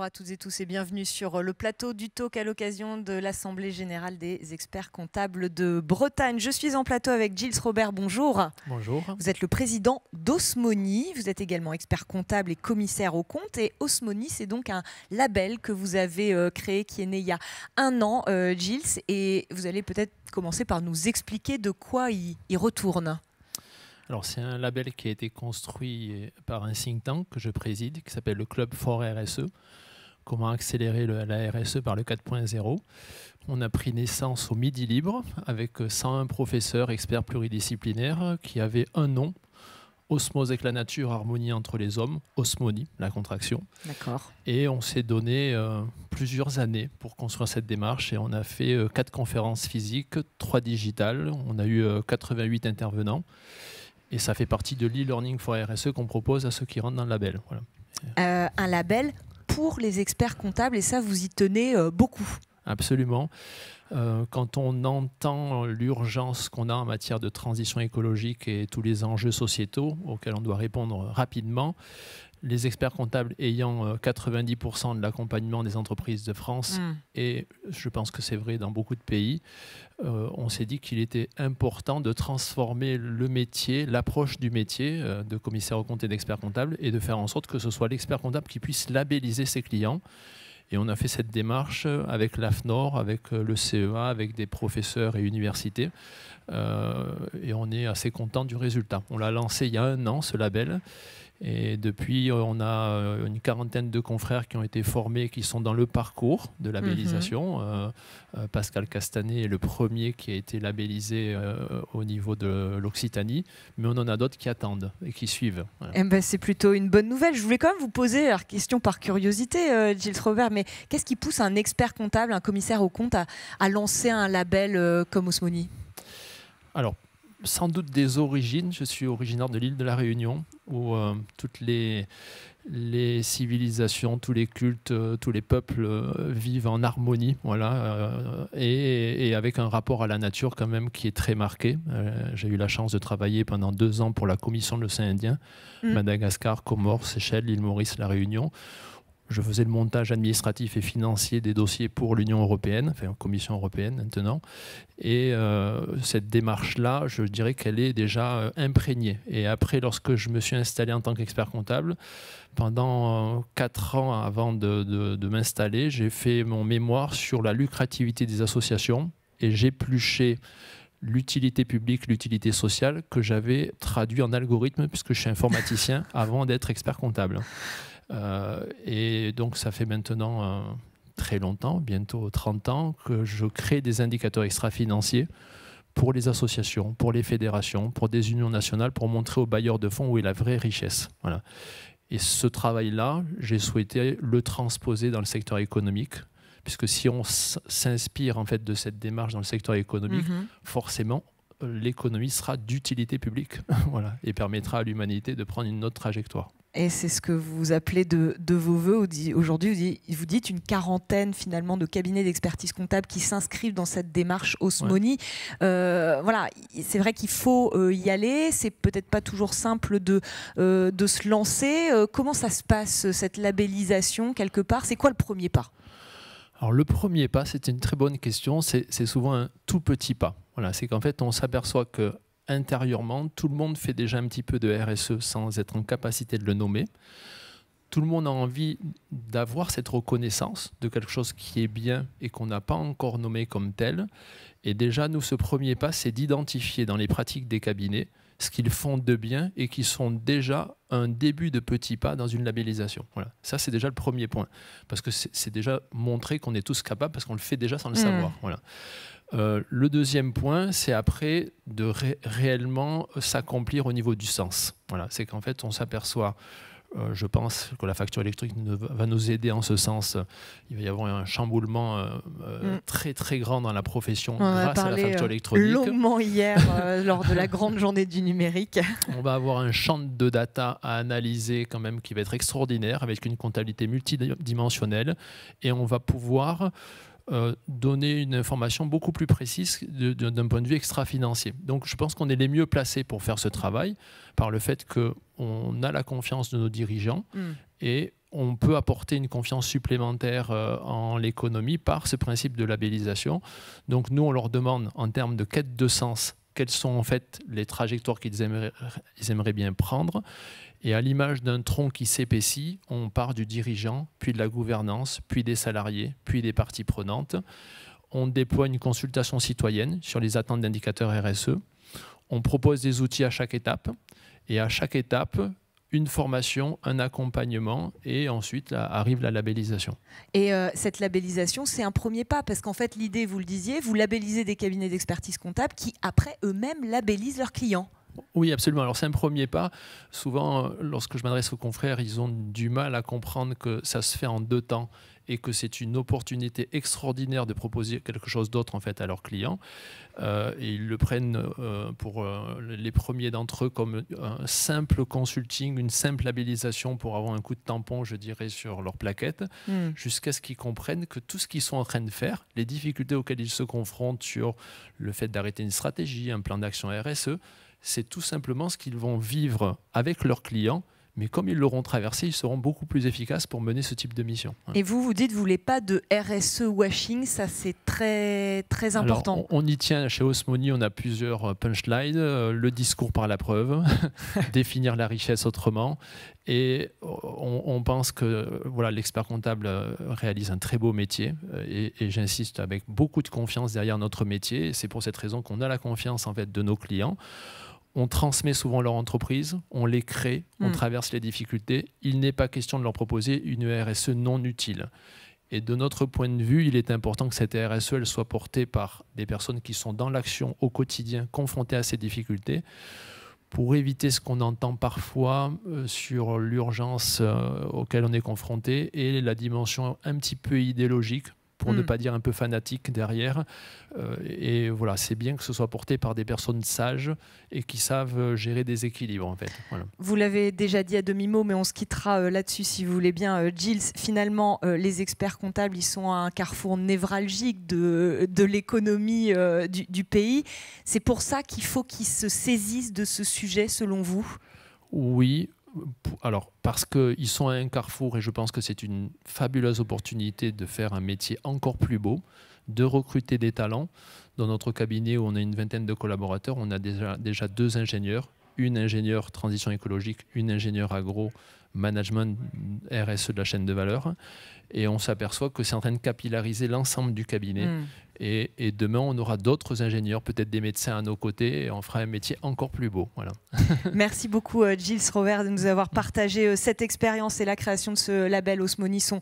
à toutes et tous et bienvenue sur le plateau du Talk à l'occasion de l'Assemblée Générale des Experts Comptables de Bretagne. Je suis en plateau avec Gilles Robert, bonjour. Bonjour. Vous êtes le président d'Osmoni, vous êtes également expert comptable et commissaire aux comptes. Et Osmoni, c'est donc un label que vous avez créé qui est né il y a un an, Gilles. Et vous allez peut-être commencer par nous expliquer de quoi il retourne. Alors, c'est un label qui a été construit par un think tank que je préside, qui s'appelle le Club for RSE. Comment accélérer la RSE par le 4.0. On a pris naissance au Midi Libre avec 101 professeurs experts pluridisciplinaires qui avaient un nom, Osmose avec la nature, harmonie entre les hommes, Osmoni, la contraction. D'accord. Et on s'est donné plusieurs années pour construire cette démarche et on a fait 4 conférences physiques, 3 digitales. On a eu 88 intervenants. Et ça fait partie de l'e-learning for RSE qu'on propose à ceux qui rentrent dans le label. Voilà. Un label pour les experts comptables, et ça, vous y tenez beaucoup. Absolument. Quand on entend l'urgence qu'on a en matière de transition écologique et tous les enjeux sociétaux auxquels on doit répondre rapidement, les experts comptables ayant 90% de l'accompagnement des entreprises de France, et je pense que c'est vrai dans beaucoup de pays, on s'est dit qu'il était important de transformer le métier, l'approche du métier de commissaire aux comptes et d'expert comptable et de faire en sorte que ce soit l'expert comptable qui puisse labelliser ses clients. Et on a fait cette démarche avec l'AFNOR, avec le CEA, avec des professeurs et universités. Et on est assez content du résultat. On l'a lancé il y a un an, ce label. Et depuis, on a une quarantaine de confrères qui ont été formés, qui sont dans le parcours de labellisation. Pascal Castanet est le premier qui a été labellisé au niveau de l'Occitanie, mais on en a d'autres qui attendent et qui suivent. Voilà. Eh ben, c'est plutôt une bonne nouvelle. Je voulais quand même vous poser, alors, question par curiosité, Gilles Robert, mais qu'est-ce qui pousse un expert comptable, un commissaire aux comptes à lancer un label comme Osmoni ? Alors, sans doute des origines. Je suis originaire de l'île de la Réunion, où toutes les civilisations, tous les cultes, tous les peuples vivent en harmonie, voilà, et avec un rapport à la nature quand même qui est très marqué. J'ai eu la chance de travailler pendant 2 ans pour la Commission de l'océan Indien, Madagascar, Comores, Seychelles, l'île Maurice, la Réunion. Je faisais le montage administratif et financier des dossiers pour l'Union européenne, enfin Commission européenne maintenant. Et cette démarche-là, je dirais qu'elle est déjà imprégnée. Et après, lorsque je me suis installé en tant qu'expert comptable, pendant 4 ans avant de m'installer, j'ai fait mon mémoire sur la lucrativité des associations et j'épluchais l'utilité publique, l'utilité sociale que j'avais traduit en algorithme puisque je suis informaticien avant d'être expert comptable. Et donc ça fait maintenant très longtemps, bientôt 30 ans, que je crée des indicateurs extra-financiers pour les associations, pour les fédérations, pour des unions nationales, pour montrer aux bailleurs de fonds où est la vraie richesse. Voilà. Et ce travail-là, j'ai souhaité le transposer dans le secteur économique, puisque si on s'inspire en fait de cette démarche dans le secteur économique, forcément, l'économie sera d'utilité publique, voilà, et permettra à l'humanité de prendre une autre trajectoire. Et c'est ce que vous appelez de vos voeux aujourd'hui. Vous dites une quarantaine finalement de cabinets d'expertise comptable qui s'inscrivent dans cette démarche Osmoni. Ouais. Voilà, c'est vrai qu'il faut y aller. C'est peut-être pas toujours simple de se lancer. Comment ça se passe cette labellisation quelque part ? C'est quoi le premier pas ? Alors le premier pas, c'est une très bonne question. C'est souvent un tout petit pas. Voilà, c'est qu'en fait on s'aperçoit que intérieurement, tout le monde fait déjà un petit peu de RSE sans être en capacité de le nommer. Tout le monde a envie d'avoir cette reconnaissance de quelque chose qui est bien et qu'on n'a pas encore nommé comme tel. Et déjà, nous, ce premier pas, c'est d'identifier dans les pratiques des cabinets ce qu'ils font de bien et qui sont déjà un début de petit pas dans une labellisation. Voilà. Ça, c'est déjà le premier point. Parce que c'est déjà montrer qu'on est tous capables parce qu'on le fait déjà sans le savoir. Voilà. Le deuxième point, c'est après de réellement s'accomplir au niveau du sens. Voilà, c'est qu'en fait, on s'aperçoit, je pense que la facture électrique va nous aider en ce sens. Il va y avoir un chamboulement très très grand dans la profession grâce à la facture électronique. On a parlé longuement hier lors de la grande journée du numérique. On va avoir un champ de data à analyser quand même qui va être extraordinaire avec une comptabilité multidimensionnelle et on va pouvoir donner une information beaucoup plus précise d'un point de vue extra-financier. Donc je pense qu'on est les mieux placés pour faire ce travail par le fait qu'on a la confiance de nos dirigeants et on peut apporter une confiance supplémentaire en l'économie par ce principe de labellisation. Donc nous, on leur demande en termes de quête de sens, quelles sont en fait les trajectoires qu'ils aimeraient bien prendre. Et à l'image d'un tronc qui s'épaissit, on part du dirigeant, puis de la gouvernance, puis des salariés, puis des parties prenantes. On déploie une consultation citoyenne sur les attentes d'indicateurs RSE. On propose des outils à chaque étape. Et à chaque étape, une formation, un accompagnement et ensuite arrive la labellisation. Et cette labellisation, c'est un premier pas parce qu'en fait, l'idée, vous le disiez, vous labellisez des cabinets d'expertise comptable qui, après, eux-mêmes labellisent leurs clients. Oui, absolument. Alors, c'est un premier pas. Souvent, lorsque je m'adresse aux confrères, ils ont du mal à comprendre que ça se fait en 2 temps et que c'est une opportunité extraordinaire de proposer quelque chose d'autre en fait à leurs clients. Et ils le prennent pour les premiers d'entre eux comme un simple consulting, une simple labellisation pour avoir un coup de tampon, je dirais, sur leur plaquette, jusqu'à ce qu'ils comprennent que tout ce qu'ils sont en train de faire, les difficultés auxquelles ils se confrontent sur le fait d'arrêter une stratégie, un plan d'action RSE, c'est tout simplement ce qu'ils vont vivre avec leurs clients. Mais comme ils l'auront traversé, ils seront beaucoup plus efficaces pour mener ce type de mission. Et vous dites que vous ne voulez pas de RSE washing, ça c'est très, très important. Alors, on y tient, chez Osmoni, on a plusieurs punchlines. Le discours par la preuve, définir la richesse autrement. Et on pense que voilà, l'expert comptable réalise un très beau métier. Et j'insiste avec beaucoup de confiance derrière notre métier. C'est pour cette raison qu'on a la confiance en fait, de nos clients. On transmet souvent leur entreprise, on les crée, on traverse les difficultés. Il n'est pas question de leur proposer une RSE non utile. Et de notre point de vue, il est important que cette RSE elle soit portée par des personnes qui sont dans l'action au quotidien, confrontées à ces difficultés, pour éviter ce qu'on entend parfois sur l'urgence auquel on est confronté et la dimension un petit peu idéologique, pour ne pas dire un peu fanatique derrière. Et voilà, c'est bien que ce soit porté par des personnes sages et qui savent gérer des équilibres, en fait. Voilà. Vous l'avez déjà dit à demi-mot, mais on se quittera là-dessus si vous voulez bien. Gilles, finalement, les experts comptables, ils sont à un carrefour névralgique de l'économie du pays. C'est pour ça qu'il faut qu'ils se saisissent de ce sujet, selon vous ? Oui. Alors, parce qu'ils sont à un carrefour et je pense que c'est une fabuleuse opportunité de faire un métier encore plus beau, de recruter des talents. Dans notre cabinet où on a une 20aine de collaborateurs, on a déjà 2 ingénieurs, une ingénieure transition écologique, une ingénieure agro, management RSE de la chaîne de valeur. Et on s'aperçoit que c'est en train de capillariser l'ensemble du cabinet. Et demain, on aura d'autres ingénieurs, peut-être des médecins à nos côtés, et on fera un métier encore plus beau. Voilà. Merci beaucoup, Gilles Rovers, de nous avoir partagé cette expérience et la création de ce label Osmoni, son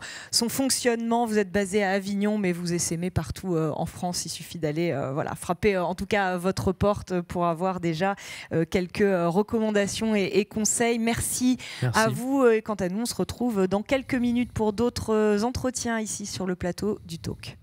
fonctionnement. Vous êtes basé à Avignon, mais vous essaimez partout en France. Il suffit d'aller frapper en tout cas votre porte pour avoir déjà quelques recommandations et conseils. Merci à vous. Et quant à nous, on se retrouve dans quelques minutes pour d'autres entretiens ici sur le plateau du Talk.